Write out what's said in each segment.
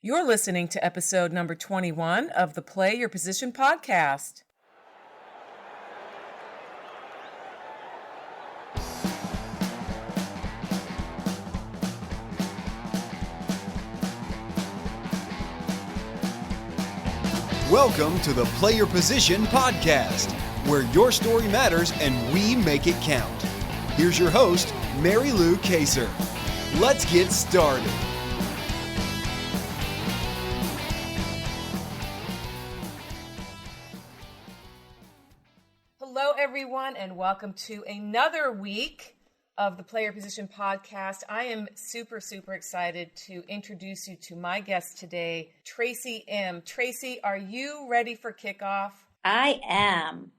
You're listening to episode number 21 of the Play Your Position podcast. Welcome to the Play Your Position podcast, where your story matters and we make it count. Here's your host, Mary Lou Kaser. Let's get started. Hello, everyone, and welcome to another week of the Play Your Position podcast. I am super excited to introduce you to my guest today, Tracy M. Tracy, are you ready for kickoff? I am.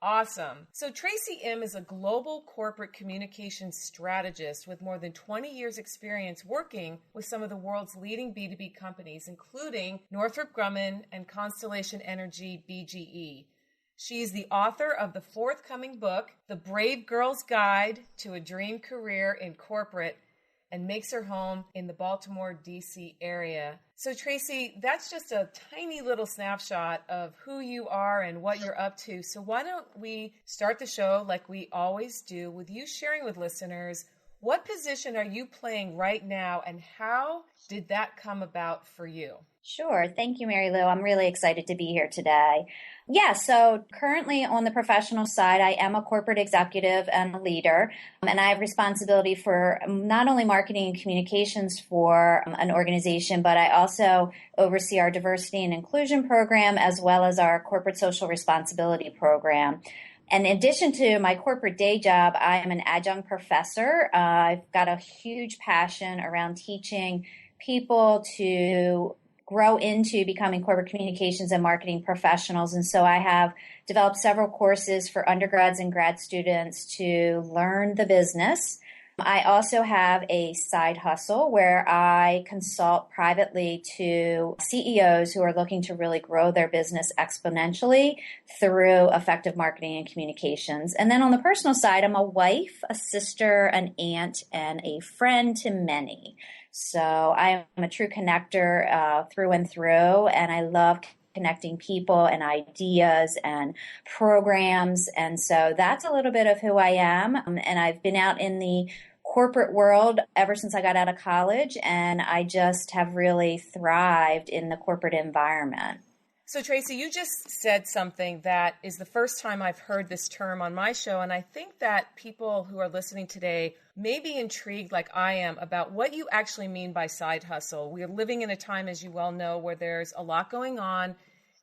Awesome. So Tracy M is a global corporate communications strategist with more than 20 years experience working with some of the world's leading B2B companies, including Northrop Grumman and Constellation Energy BGE. She's the author of the forthcoming book, The Brave Girl's Guide to a Dream Career in Corporate, and makes her home in the Baltimore, D.C. area. So Tracy, that's just a tiny little snapshot of who you are and what you're up to. So why don't we start the show like we always do with you sharing with listeners, what position are you playing right now and how did that come about for you? Sure. Thank you, Mary Lou. I'm really excited to be here today. Yeah, so currently on the professional side, I am a corporate executive and a leader, and I have responsibility for not only marketing and communications for an organization, but I also oversee our diversity and inclusion program as well as our corporate social responsibility program. And in addition to my corporate day job, I am an adjunct professor. I've got a huge passion around teaching people to grow into becoming corporate communications and marketing professionals. And so I have developed several courses for undergrads and grad students to learn the business. I also have a side hustle where I consult privately to CEOs who are looking to really grow their business exponentially through effective marketing and communications. And then on the personal side, I'm a wife, a sister, an aunt, and a friend to many. So I am a true connector through and through, and I love connecting people and ideas and programs. And so that's a little bit of who I am. And I've been out in the corporate world ever since I got out of college, and I just have really thrived in the corporate environment. So Tracy, you just said something that is the first time I've heard this term on my show, and I think that people who are listening today may be intrigued like I am about what you actually mean by side hustle. We are living in a time, as you well know, where there's a lot going on,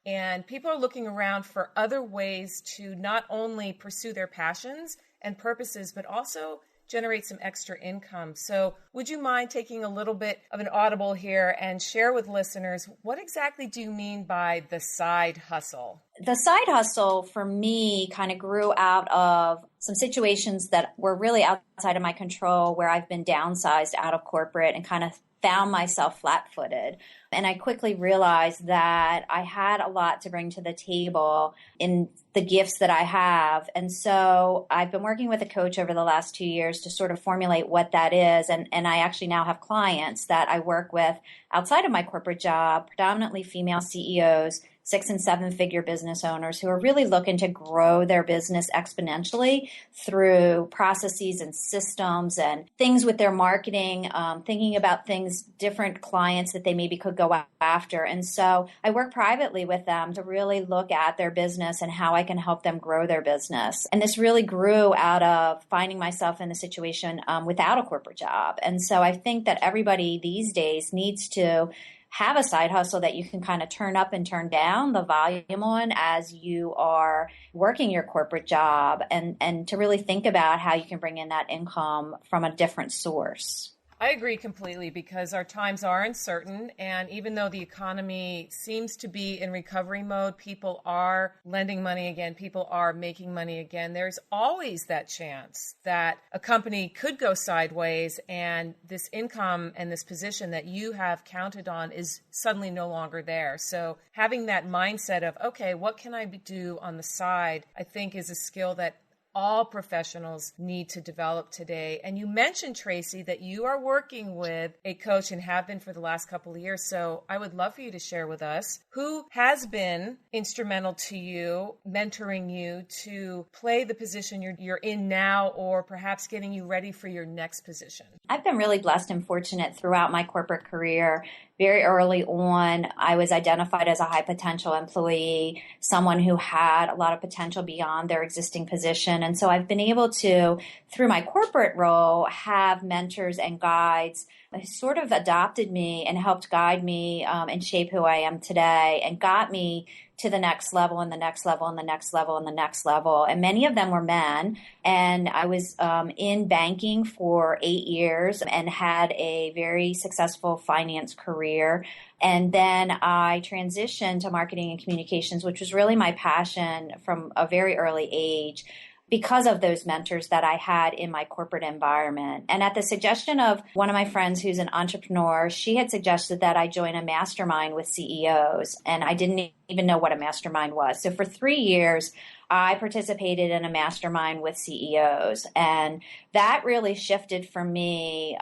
and people are looking around for other ways to not only pursue their passions and purposes, but also generate some extra income. So would you mind taking a little bit of an audible here and share with listeners, what exactly do you mean by the side hustle? The side hustle for me kind of grew out of some situations that were really outside of my control, where I've been downsized out of corporate and kind of found myself flat-footed. And I quickly realized that I had a lot to bring to the table in the gifts that I have. And so I've been working with a coach over the last 2 years to sort of formulate what that is. And I actually now have clients that I work with outside of my corporate job, predominantly female CEOs, 6- and 7-figure business owners who are really looking to grow their business exponentially through processes and systems and things with their marketing, thinking about things, different clients that they maybe could go after. And so I work privately with them to really look at their business and how I can help them grow their business. And this really grew out of finding myself in a situation without a corporate job. And so I think that everybody these days needs to have a side hustle that you can kind of turn up and turn down the volume on as you are working your corporate job, and to really think about how you can bring in that income from a different source. I agree completely, because our times are uncertain, and even though the economy seems to be in recovery mode, people are lending money again, people are making money again, there's always that chance that a company could go sideways and this income and this position that you have counted on is suddenly no longer there. So having that mindset of, okay, what can I do on the side, I think is a skill that all professionals need to develop today. And you mentioned, Tracy, that you are working with a coach and have been for the last couple of years. So I would love for you to share with us who has been instrumental to you, mentoring you to play the position you're in now, or perhaps getting you ready for your next position. I've been really blessed and fortunate throughout my corporate career. Very early on, I was identified as a high potential employee, someone who had a lot of potential beyond their existing position. And so I've been able to, through my corporate role, have mentors and guides who sort of adopted me and helped guide me and shape who I am today and got me to the next level and the next level and the next level and the next level. And many of them were men. And I was in banking for 8 years and had a very successful finance career. And then I transitioned to marketing and communications, which was really my passion from a very early age, because of those mentors that I had in my corporate environment. And at the suggestion of one of my friends who's an entrepreneur, she had suggested that I join a mastermind with CEOs. And I didn't even know what a mastermind was. So for 3 years, I participated in a mastermind with CEOs. And that really shifted for me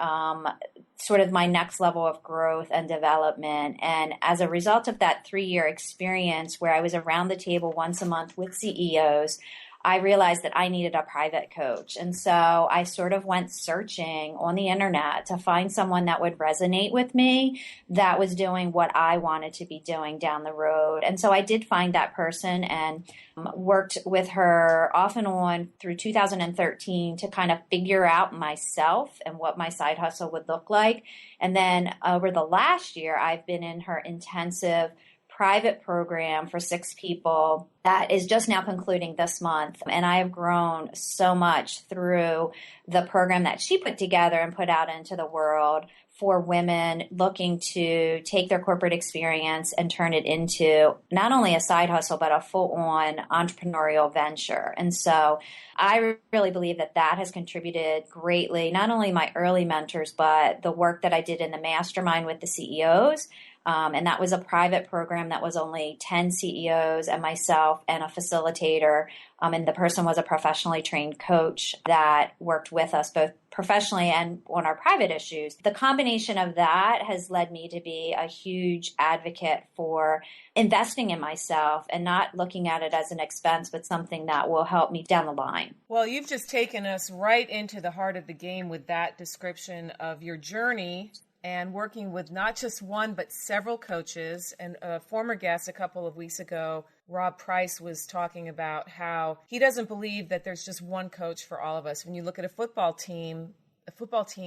sort of my next level of growth and development. And as a result of that 3-year experience where I was around the table once a month with CEOs, I realized that I needed a private coach. And so I sort of went searching on the internet to find someone that would resonate with me, that was doing what I wanted to be doing down the road. And so I did find that person and worked with her off and on through 2013 to kind of figure out myself and what my side hustle would look like. And then over the last year, I've been in her intensive private program for 6 people that is just now concluding this month. And I have grown so much through the program that she put together and put out into the world for women looking to take their corporate experience and turn it into not only a side hustle, but a full-on entrepreneurial venture. And so I really believe that that has contributed greatly, not only my early mentors, but the work that I did in the mastermind with the CEOs. And that was a private program that was only 10 CEOs and myself and a facilitator. And the person was a professionally trained coach that worked with us both professionally and on our private issues. The combination of that has led me to be a huge advocate for investing in myself and not looking at it as an expense, but something that will help me down the line. Well, you've just taken us right into the heart of the game with that description of your journey and working with not just one, but several coaches. And a former guest a couple of weeks ago, Rob Price, was talking about how he doesn't believe that there's just one coach for all of us. When you look at a football team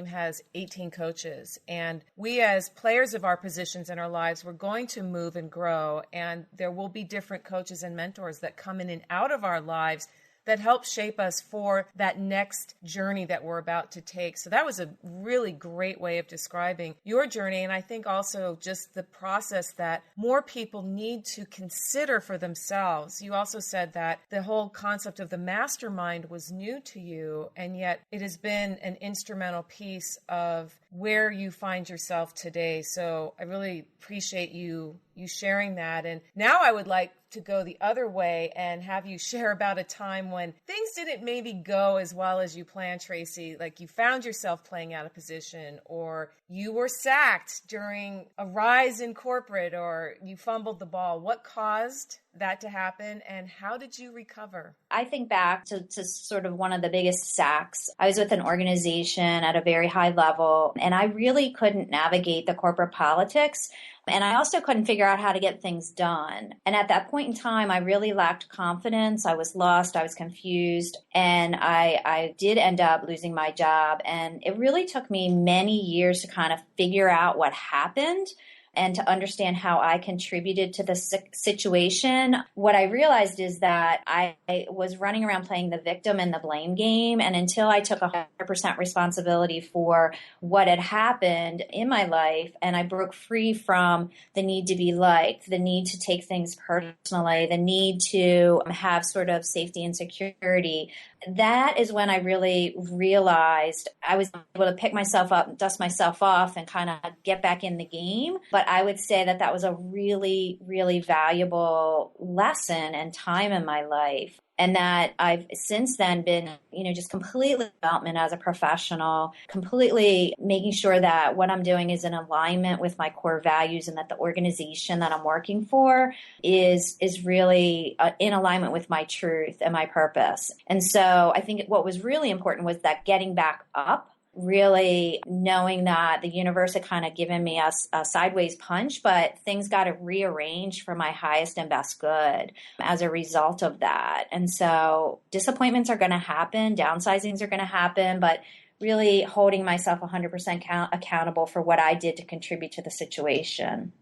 has 18 coaches. And we as players of our positions in our lives, we're going to move and grow. And there will be different coaches and mentors that come in and out of our lives that help shape us for that next journey that we're about to take. So that was a really great way of describing your journey. And I think also just the process that more people need to consider for themselves. You also said that the whole concept of the mastermind was new to you, and yet it has been an instrumental piece of where you find yourself today. So I really appreciate you sharing that. And now I would like to go the other way and have you share about a time when things didn't maybe go as well as you planned, Tracy, like you found yourself playing out of position, or you were sacked during a rise in corporate, or you fumbled the ball. What caused that to happen, and how did you recover? I think back to sort of one of the biggest sacks. I was with an organization at a very high level, and I really couldn't navigate the corporate politics. And I also couldn't figure out how to get things done. And at that point in time, I really lacked confidence. I was lost. I was confused. And I did end up losing my job. And it really took me many years to kind of figure out what happened and to understand how I contributed to the situation. What I realized is that I was running around playing the victim and the blame game. And until I took 100% responsibility for what had happened in my life, and I broke free from the need to be liked, the need to take things personally, the need to have sort of safety and security, that is when I really realized I was able to pick myself up, dust myself off, and kind of get back in the game. But But I would say that that was a really, really valuable lesson and time in my life. And that I've since then been, just completely development as a professional, completely making sure that what I'm doing is in alignment with my core values and that the organization that I'm working for is really in alignment with my truth and my purpose. And so I think what was really important was that getting back up, really knowing that the universe had kind of given me a sideways punch, but things got to rearrange for my highest and best good as a result of that. And so disappointments are going to happen, downsizings are going to happen, but really holding myself 100% accountable for what I did to contribute to the situation.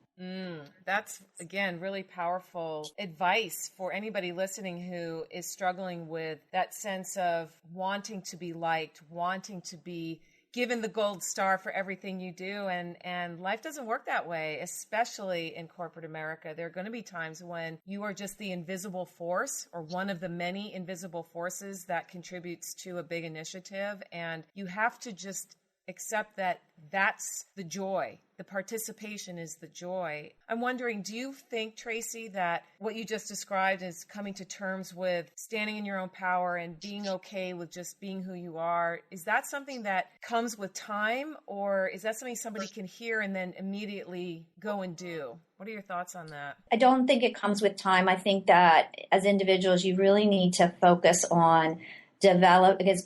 That's, again, really powerful advice for anybody listening who is struggling with that sense of wanting to be liked, wanting to be given the gold star for everything you do. And life doesn't work that way, especially in corporate America. There are going to be times when you are just the invisible force or one of the many invisible forces that contributes to a big initiative. And you have to just accept that that's the joy. The participation is the joy. I'm wondering, do you think, Tracy, that what you just described is coming to terms with standing in your own power and being okay with just being who you are, is that something that comes with time, or is that something somebody can hear and then immediately go and do? What are your thoughts on that? I don't think it comes with time. I think that as individuals, you really need to focus on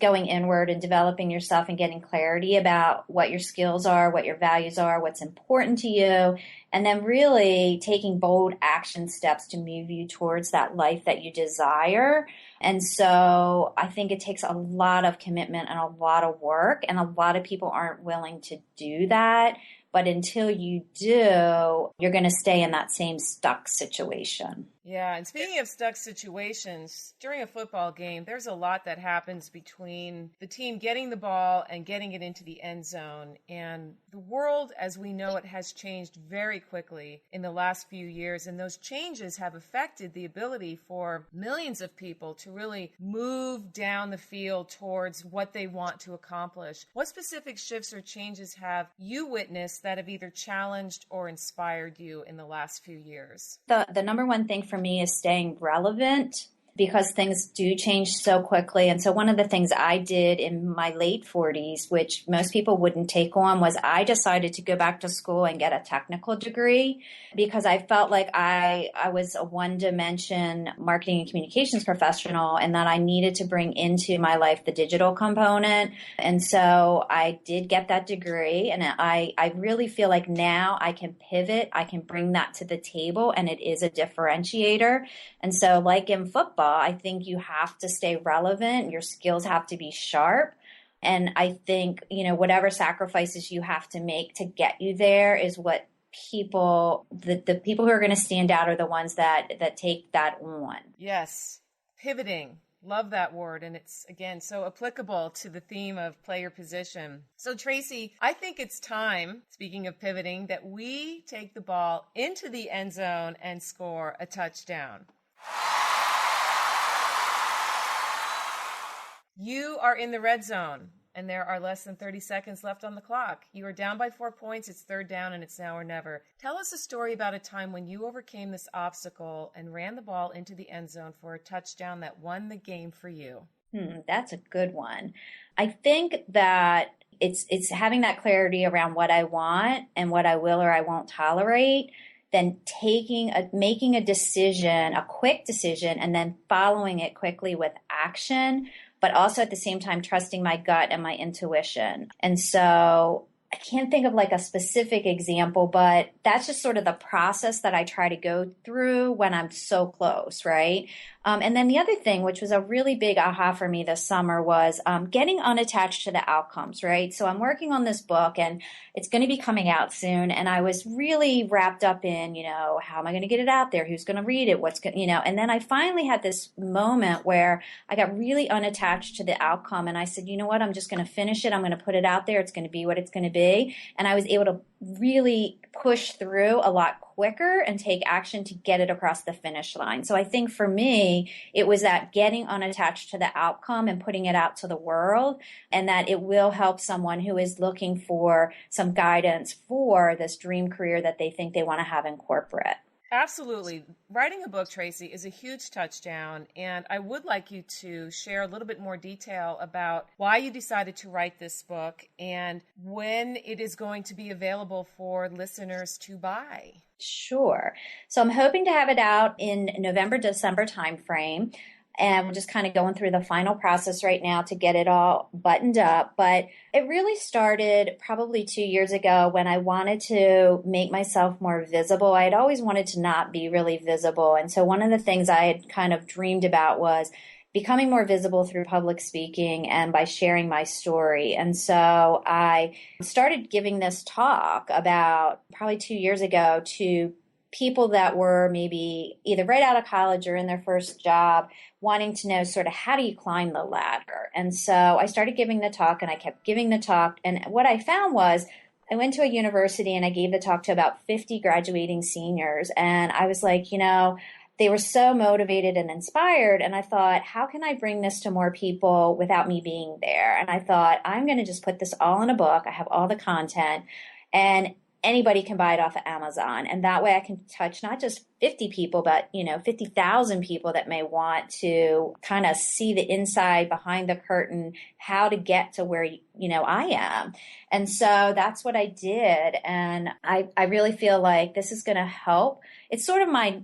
going inward and developing yourself and getting clarity about what your skills are, what your values are, what's important to you, and then really taking bold action steps to move you towards that life that you desire. And so I think it takes a lot of commitment and a lot of work, and a lot of people aren't willing to do that. But until you do, you're going to stay in that same stuck situation. Yeah, and speaking of stuck situations, during a football game, there's a lot that happens between the team getting the ball and getting it into the end zone. And the world, as we know it, has changed very quickly in the last few years. And those changes have affected the ability for millions of people to really move down the field towards what they want to accomplish. What specific shifts or changes have you witnessed that have either challenged or inspired you in the last few years? The number one thing for me is staying relevant, because things do change so quickly. And so one of the things I did in my late 40s, which most people wouldn't take on, was I decided to go back to school and get a technical degree, because I felt like I was a one-dimension marketing and communications professional, and that I needed to bring into my life the digital component. And so I did get that degree, and I really feel like now I can pivot, I can bring that to the table, and it is a differentiator. And so like in football, I think you have to stay relevant. Your skills have to be sharp. And I think, whatever sacrifices you have to make to get you there is what the people who are going to stand out are the ones that take that on. Yes. Pivoting. Love that word. And it's, again, so applicable to the theme of player position. So, Tracy, I think it's time, speaking of pivoting, that we take the ball into the end zone and score a touchdown. You are in the red zone, and there are less than 30 seconds left on the clock. You are down by 4 points. It's third down, and it's now or never. Tell us a story about a time when you overcame this obstacle and ran the ball into the end zone for a touchdown that won the game for you. That's a good one. I think that it's having that clarity around what I want and what I will or I won't tolerate, then making a decision, a quick decision, and then following it quickly with action, but also at the same time trusting my gut and my intuition. And so I can't think of like a specific example, but that's just sort of the process that I try to go through when I'm so close, right? And then the other thing, which was a really big aha for me this summer, was getting unattached to the outcomes, right? So I'm working on this book, and it's going to be coming out soon. And I was really wrapped up in, how am I going to get it out there? Who's going to read it? And then I finally had this moment where I got really unattached to the outcome. And I said, you know what? I'm just going to finish it. I'm going to put it out there. It's going to be what it's going to be. be. And I was able to really push through a lot quicker and take action to get it across the finish line. So I think for me, it was that getting unattached to the outcome and putting it out to the world, and that it will help someone who is looking for some guidance for this dream career that they think they want to have in corporate. Absolutely. Writing a book, Tracy, is a huge touchdown, and I would like you to share a little bit more detail about why you decided to write this book and when it is going to be available for listeners to buy. Sure. So I'm hoping to have it out in November, December timeframe. And we're just kind of going through the final process right now to get it all buttoned up. But it really started probably 2 years ago when I wanted to make myself more visible. I had always wanted to not be really visible. And so one of the things I had kind of dreamed about was becoming more visible through public speaking and by sharing my story. And so I started giving this talk about probably 2 years ago to people that were maybe either right out of college or in their first job, wanting to know sort of how do you climb the ladder. And so I started giving the talk, and I kept giving the talk. And what I found was I went to a university and I gave the talk to about 50 graduating seniors. And I was like, they were so motivated and inspired. And I thought, how can I bring this to more people without me being there? And I thought, I'm going to just put this all in a book. I have all the content, and anybody can buy it off of Amazon. And that way I can touch not just 50 people, but, 50,000 people that may want to kind of see the inside behind the curtain, how to get to where, I am. And so that's what I did. And I really feel like this is going to help. It's sort of my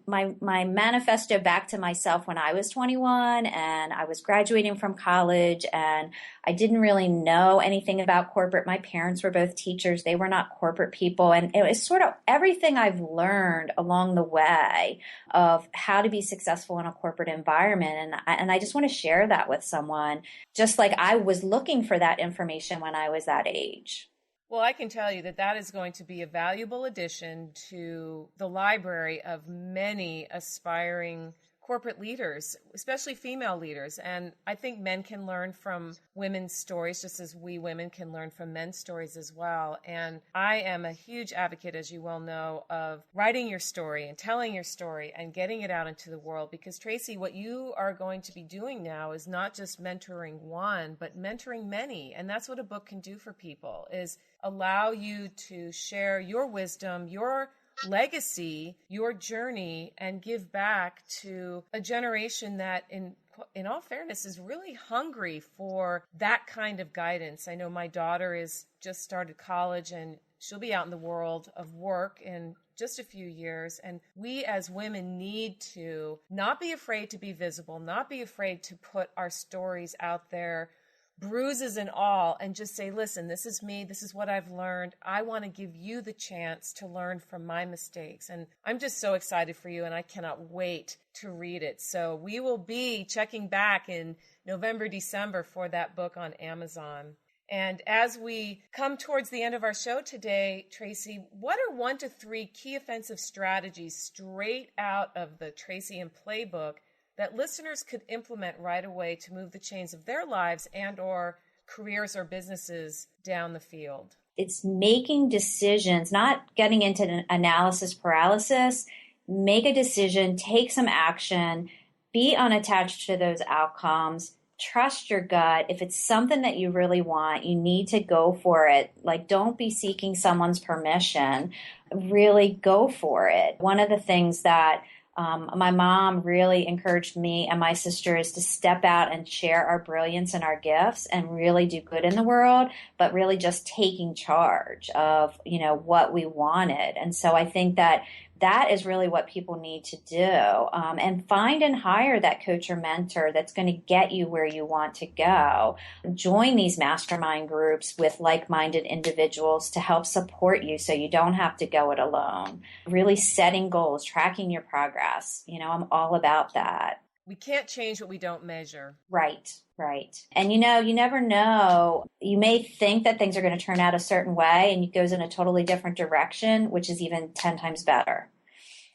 manifesto back to myself when I was 21 and I was graduating from college, and I didn't really know anything about corporate. My parents were both teachers. They were not corporate people. And it was sort of everything I've learned along the way of how to be successful in a corporate environment. And I just want to share that with someone, just like I was looking for that information when I was that age. Well, I can tell you that is going to be a valuable addition to the library of many aspiring corporate leaders, especially female leaders. And I think men can learn from women's stories just as we women can learn from men's stories as well. And I am a huge advocate, as you well know, of writing your story and telling your story and getting it out into the world. Because, Tracy, what you are going to be doing now is not just mentoring one, but mentoring many. And that's what a book can do for people, is allow you to share your wisdom, your legacy, your journey, and give back to a generation that, in all fairness, is really hungry for that kind of guidance. I know my daughter is just started college, and she'll be out in the world of work in just a few years. And we as women need to not be afraid to be visible, not be afraid to put our stories out there, bruises and all, and just say, listen, this is me. This is what I've learned. I want to give you the chance to learn from my mistakes. And I'm just so excited for you, and I cannot wait to read it. So we will be checking back in November, December for that book on Amazon. And as we come towards the end of our show today, Tracy, what are 1 to 3 key offensive strategies straight out of the Tracy Imm playbook that listeners could implement right away to move the chains of their lives and or careers or businesses down the field? It's making decisions, not getting into an analysis paralysis. Make a decision, take some action, be unattached to those outcomes, trust your gut. If it's something that you really want, you need to go for it. Like, don't be seeking someone's permission. Really go for it. One of the things that my mom really encouraged me and my sister is to step out and share our brilliance and our gifts and really do good in the world, but really just taking charge of, what we wanted. And so I think that is really what people need to do, and find and hire that coach or mentor that's going to get you where you want to go. Join these mastermind groups with like-minded individuals to help support you so you don't have to go it alone. Really setting goals, tracking your progress. I'm all about that. We can't change what we don't measure. Right. And you never know. You may think that things are going to turn out a certain way and it goes in a totally different direction, which is even 10 times better.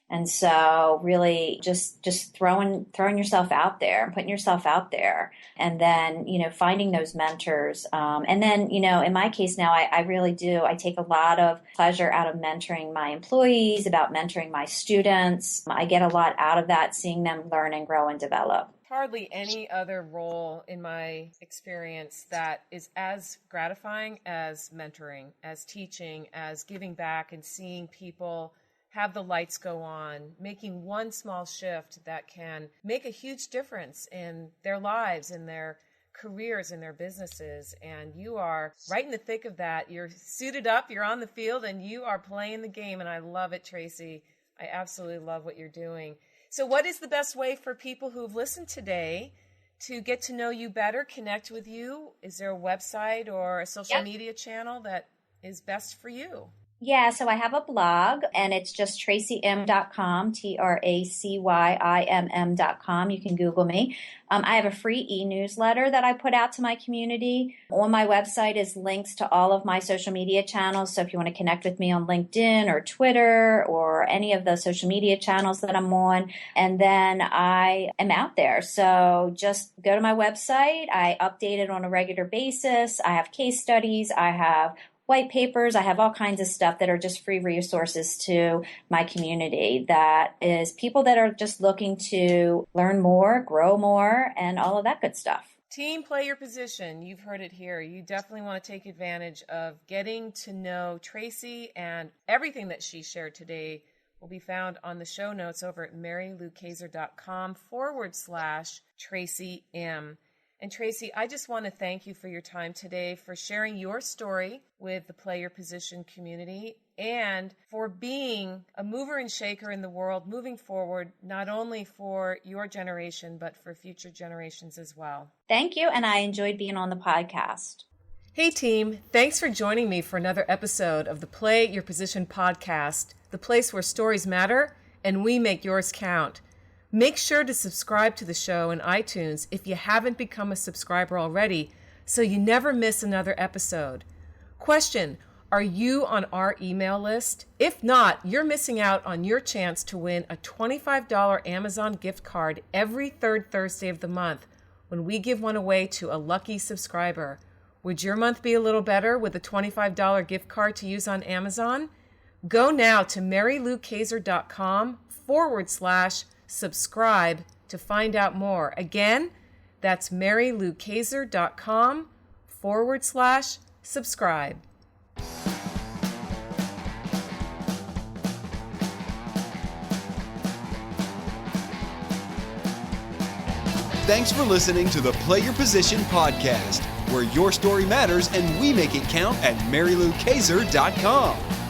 And so really just throwing yourself out there and putting yourself out there, and then, finding those mentors. And then, in my case now, I really do. I take a lot of pleasure out of mentoring my employees, about mentoring my students. I get a lot out of that, seeing them learn and grow and develop. Hardly any other role in my experience that is as gratifying as mentoring, as teaching, as giving back and seeing people have the lights go on, making one small shift that can make a huge difference in their lives, in their careers, in their businesses. And you are right in the thick of that. You're suited up, you're on the field, and you are playing the game. And I love it, Tracy. I absolutely love what you're doing. So what is the best way for people who've listened today to get to know you better, connect with you? Is there a website or a social media channel that is best for you? Yeah, so I have a blog, and it's just tracyim.com, TracyImm.com. You can Google me. I have a free e-newsletter that I put out to my community. On my website is links to all of my social media channels. So if you want to connect with me on LinkedIn or Twitter or any of the social media channels that I'm on, and then I am out there. So just go to my website. I update it on a regular basis. I have case studies. I have white papers. I have all kinds of stuff that are just free resources to my community, that is people that are just looking to learn more, grow more, and all of that good stuff. Team, play your position. You've heard it here. You definitely want to take advantage of getting to know Tracy, and everything that she shared today will be found on the show notes over at maryloukaser.com/Tracy M. And Tracy, I just want to thank you for your time today, for sharing your story with the Play Your Position community, and for being a mover and shaker in the world, moving forward, not only for your generation, but for future generations as well. Thank you, and I enjoyed being on the podcast. Hey team, thanks for joining me for another episode of the Play Your Position podcast, the place where stories matter and we make yours count. Make sure to subscribe to the show in iTunes if you haven't become a subscriber already, so you never miss another episode. Question: are you on our email list? If not, you're missing out on your chance to win a $25 Amazon gift card every third Thursday of the month when we give one away to a lucky subscriber. Would your month be a little better with a $25 gift card to use on Amazon? Go now to maryloukaser.com/subscribe to find out more. Again, that's maryloukaser.com/subscribe. Thanks for listening to the Play Your Position podcast, where your story matters and we make it count at maryloukaser.com.